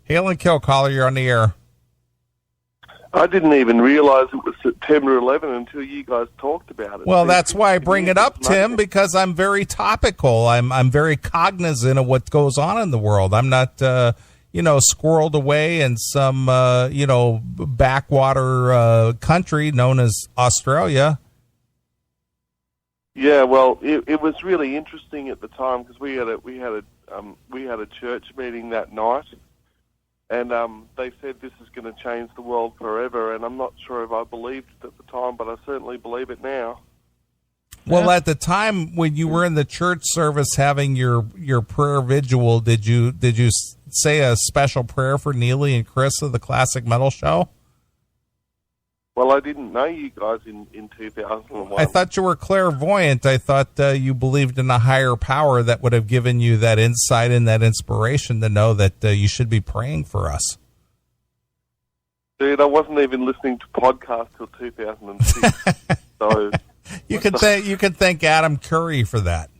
Hail and Kill, caller, you're on the air. I didn't even realize it was September 11 until you guys talked about it. Well, that's why I bring it up, Tim, because I'm very topical. I'm very cognizant of what goes on in the world. I'm not, squirreled away in some, backwater country known as Australia. Yeah, well, it was really interesting at the time because we had a church meeting that night. And they said this is going to change the world forever, and I'm not sure if I believed it at the time, but I certainly believe it now. Well, at the time when you were in the church service having your prayer vigil, did you say a special prayer for Neely and Chris of the Classic Metal Show? Well, I didn't know you guys in 2001. I thought you were clairvoyant. I thought you believed in a higher power that would have given you that insight and that inspiration to know that you should be praying for us. Dude, I wasn't even listening to podcasts till 2006. So you can thank Adam Curry for that.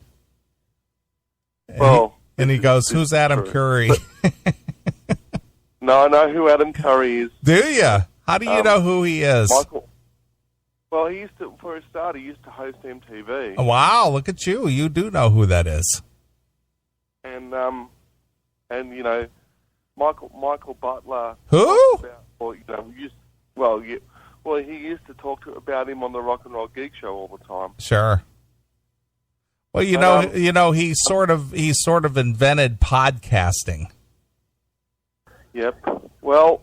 Well, and he goes, "Who's Adam Curry?" No, I know who Adam Curry is. Do you? How do you know who he is? Michael. Well, he used to host MTV. Oh, wow, look at you. You do know who that is. And Michael Butler. Who? He used to talk about him on the Rock and Roll Geek Show all the time. Sure. Well, he sort of invented podcasting. Yep. Well,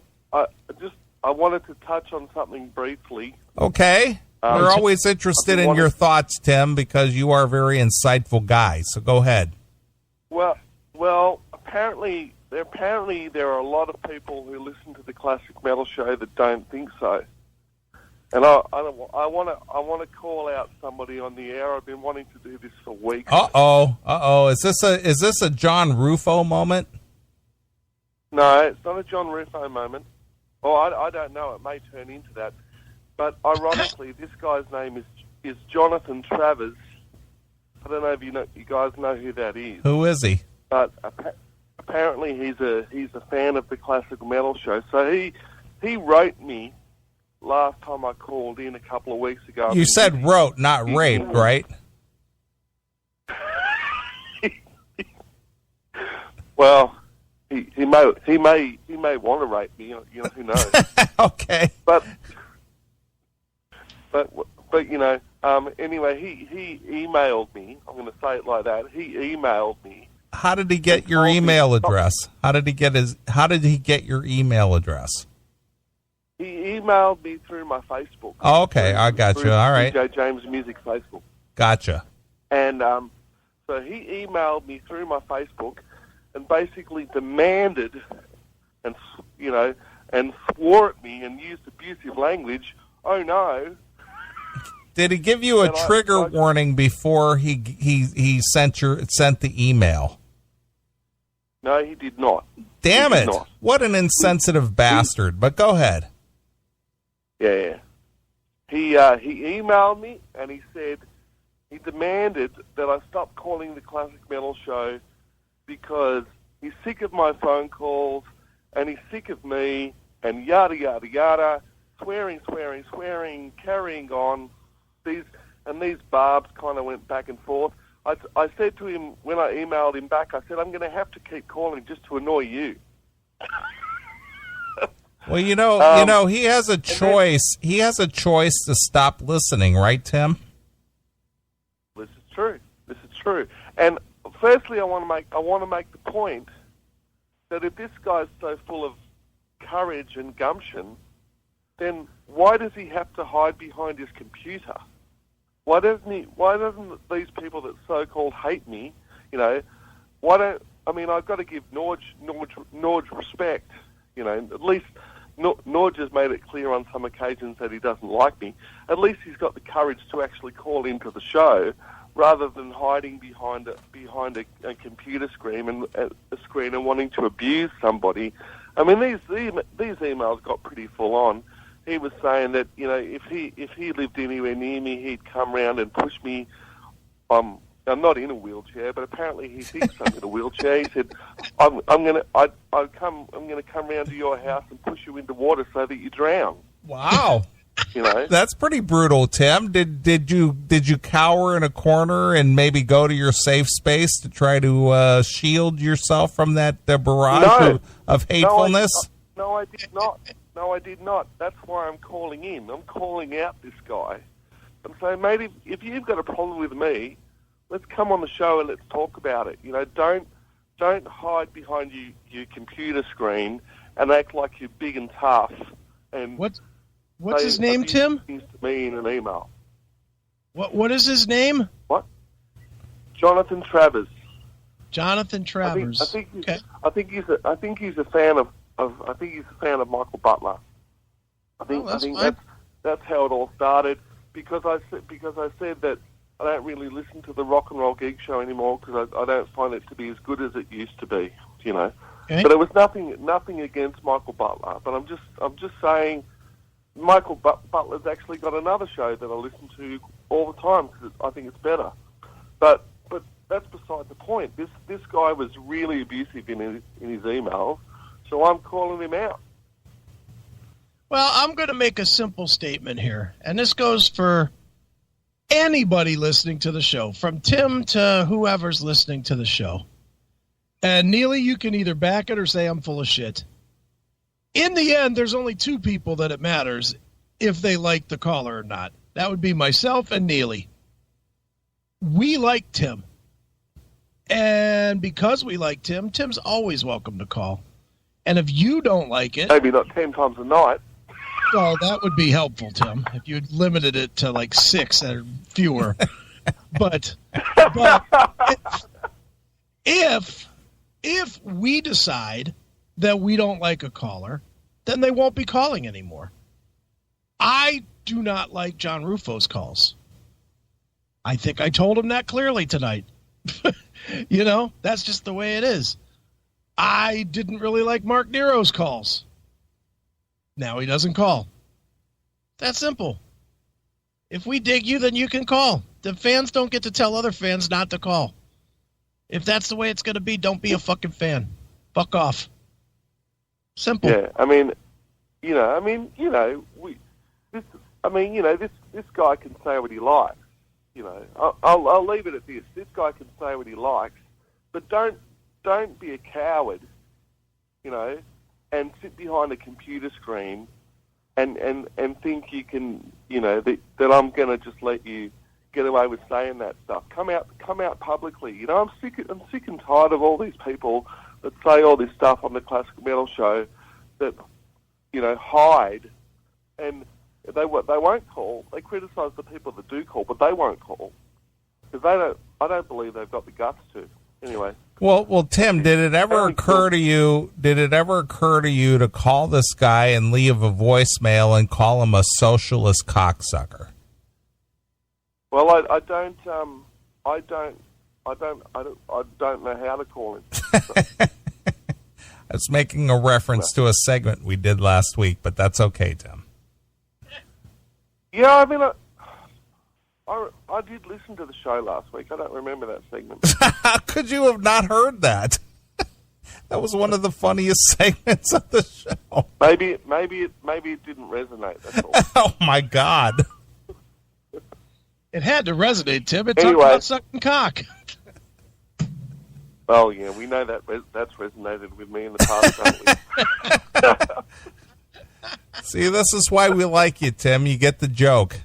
I wanted to touch on something briefly. Okay. We're always interested in your thoughts, Tim, because you are a very insightful guy. So go ahead. Well, apparently there are a lot of people who listen to the Classic Metal Show that don't think so. And I want to call out somebody on the air. I've been wanting to do this for weeks. Uh-oh. Is this a John Rufo moment? No, it's not a John Rufo moment. Well, I don't know. It may turn into that. But ironically, this guy's name is Jonathan Travers. I don't know if you guys know who that is. Who is he? But apparently he's a fan of the Classical Metal Show. So he wrote me last time I called in a couple of weeks ago. You said wrote, not raped, right? Well, he may want to rape me. Who knows? Okay. But anyway, he emailed me. I'm going to say it like that. He emailed me. How did he get your email address? How did he get your email address? He emailed me through my Facebook. Oh, okay, I got you. All right. DJ James Music Facebook. Gotcha. And so he emailed me through my Facebook and basically demanded and swore at me and used abusive language. Oh no. Did he give you a trigger warning before he sent the email? No, he did not. Damn it. What an insensitive bastard. But go ahead. Yeah. He emailed me and he said he demanded that I stop calling the Classic Metal Show because he's sick of my phone calls and he's sick of me and yada, yada, yada, swearing, carrying on. These barbs kind of went back and forth. I said to him when I emailed him back, I said, I'm going to have to keep calling just to annoy you. Well, he has a choice. He has a choice to stop listening, right, Tim? This is true. And firstly, I want to make the point that if this guy's so full of courage and gumption, then why does he have to hide behind his computer? Why doesn't these people that so-called hate me, I've got to give Norge respect, at least Norge has made it clear on some occasions that he doesn't like me. At least he's got the courage to actually call into the show rather than hiding behind a computer screen and wanting to abuse somebody. I mean, these emails got pretty full on. He was saying that, if he lived anywhere near me, he'd come round and push me I'm not in a wheelchair, but apparently he thinks I'm in a wheelchair. He said, I'm gonna come round to your house and push you into water so that you drown. Wow. You know, That's pretty brutal, Tim. Did you cower in a corner and maybe go to your safe space to try to shield yourself from that barrage of hatefulness? No, I did not. No, I did not. That's why I'm calling in. I'm calling out this guy. I'm saying, mate, if you've got a problem with me, let's come on the show and let's talk about it. You know, don't hide behind your computer screen and act like you're big and tough. And What's his name, Tim? Things to me in an email. What is his name? What? Jonathan Travers. Jonathan Travers. I think he's a fan of Michael Butler. I think that's how it all started. Because I said that I don't really listen to the Rock and Roll Geek Show anymore because I don't find it to be as good as it used to be. You know, but it was nothing against Michael Butler. But I'm just saying, Michael Butler's actually got another show that I listen to all the time because I think it's better. But that's beside the point. This guy was really abusive in his emails, so I'm calling him out. Well, I'm going to make a simple statement here, and this goes for anybody listening to the show, from Tim to whoever's listening to the show. And Neely, you can either back it or say I'm full of shit. In the end, there's only two people that it matters if they like the caller or not. That would be myself and Neely. We like Tim. And because we like Tim, Tim's always welcome to call. And if you don't like it... Maybe not 10 times a night. Well, that would be helpful, Tim, if you limited it to like 6 or fewer. But if we decide that we don't like a caller, then they won't be calling anymore. I do not like John Rufo's calls. I think I told him that clearly tonight. You know, that's just the way it is. I didn't really like Mark Nero's calls. Now he doesn't call. That's simple. If we dig you, then you can call. The fans don't get to tell other fans not to call. If that's the way it's going to be, don't be a fucking fan. Fuck off. Simple. Yeah, this guy can say what he likes. You know, I'll leave it at this. This guy can say what he likes, but don't be a coward. You know, and sit behind a computer screen and think you can, you know, that I'm going to just let you get away with saying that stuff. Come out publicly. You know, I'm sick and tired of all these people that say all this stuff on the Classical Metal Show that, you know, hide and they won't call. They criticise the people that do call, but they won't call because I don't believe they've got the guts to. Anyway. Well, Tim, did it ever occur to you to call this guy and leave a voicemail and call him a socialist cocksucker? Well, I don't know how to call him. I was making a reference to a segment we did last week, but that's okay, Tim. Yeah, I mean, I did listen to the show last week. I don't remember that segment. How could you have not heard that? That was one of the funniest segments of the show. Maybe it didn't resonate. That's all. Oh my God! It had to resonate, Tim. It talked about sucking cock. Oh yeah, we know that's resonated with me in the past, don't we? See, this is why we like you, Tim. You get the joke.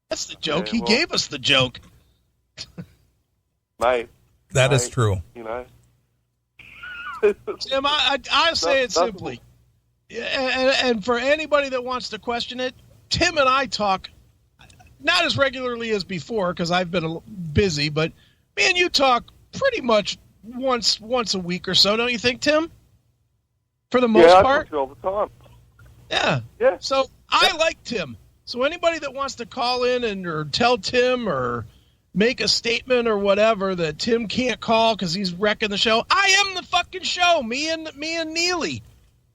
That's the joke. Yeah, he gave us the joke. Mate. That is true. You know. Tim, I say it simply. And for anybody that wants to question it, Tim and I talk not as regularly as before because I've been busy, but me and you talk pretty much once a week or so, don't you think, Tim? For the most part? I talk to you all the time. Yeah. Yeah. So I like Tim. So anybody that wants to call in or tell Tim or make a statement or whatever that Tim can't call because he's wrecking the show, I am the fucking show. Me and Neely.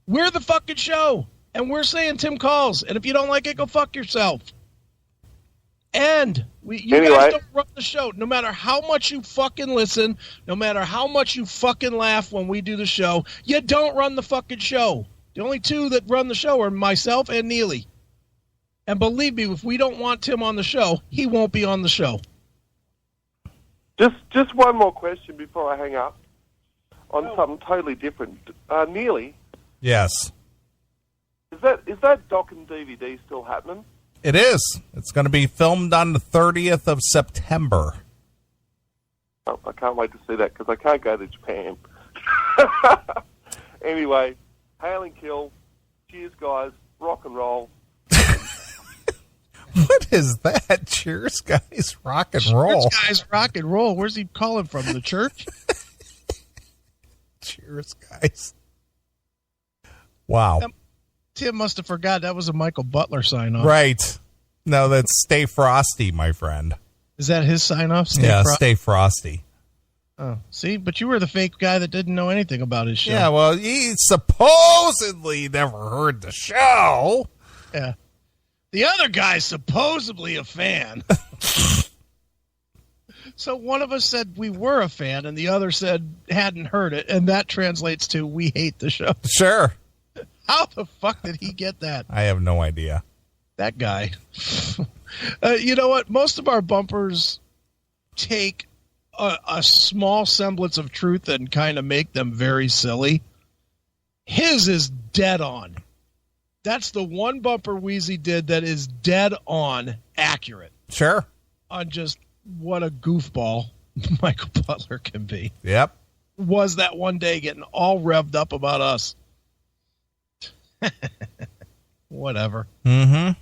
We're the fucking show. And we're saying Tim calls. And if you don't like it, go fuck yourself. And You guys don't run the show. No matter how much you fucking listen, no matter how much you fucking laugh when we do the show, you don't run the fucking show. The only two that run the show are myself and Neely. And believe me, if we don't want Tim on the show, he won't be on the show. Just one more question before I hang up on something totally different. Neely? Yes. Is that doc and DVD still happening? It is. It's going to be filmed on the 30th of September. Oh, I can't wait to see that because I can't go to Japan. Anyway, hail and kill. Cheers, guys. Rock and roll. What is that? Cheers, guys. Rock and roll. Cheers, guys. Rock and roll. Where's he calling from? The church? Cheers, guys. Wow. Tim must have forgot that was a Michael Butler sign-off. Right. No, that's Stay Frosty, my friend. Is that his sign-off? Stay Frosty. Oh, see? But you were the fake guy that didn't know anything about his show. Yeah, well, he supposedly never heard the show. Yeah. The other guy's supposedly a fan. So one of us said we were a fan, and the other said hadn't heard it, and that translates to we hate the show. Sure. How the fuck did he get that? I have no idea. That guy. You know what? Most of our bumpers take a small semblance of truth and kind of make them very silly. His is dead on. That's the one bumper Wheezy did that is dead on accurate. Sure. On just what a goofball Michael Butler can be. Yep. Was that one day getting all revved up about us. Whatever. Mm-hmm.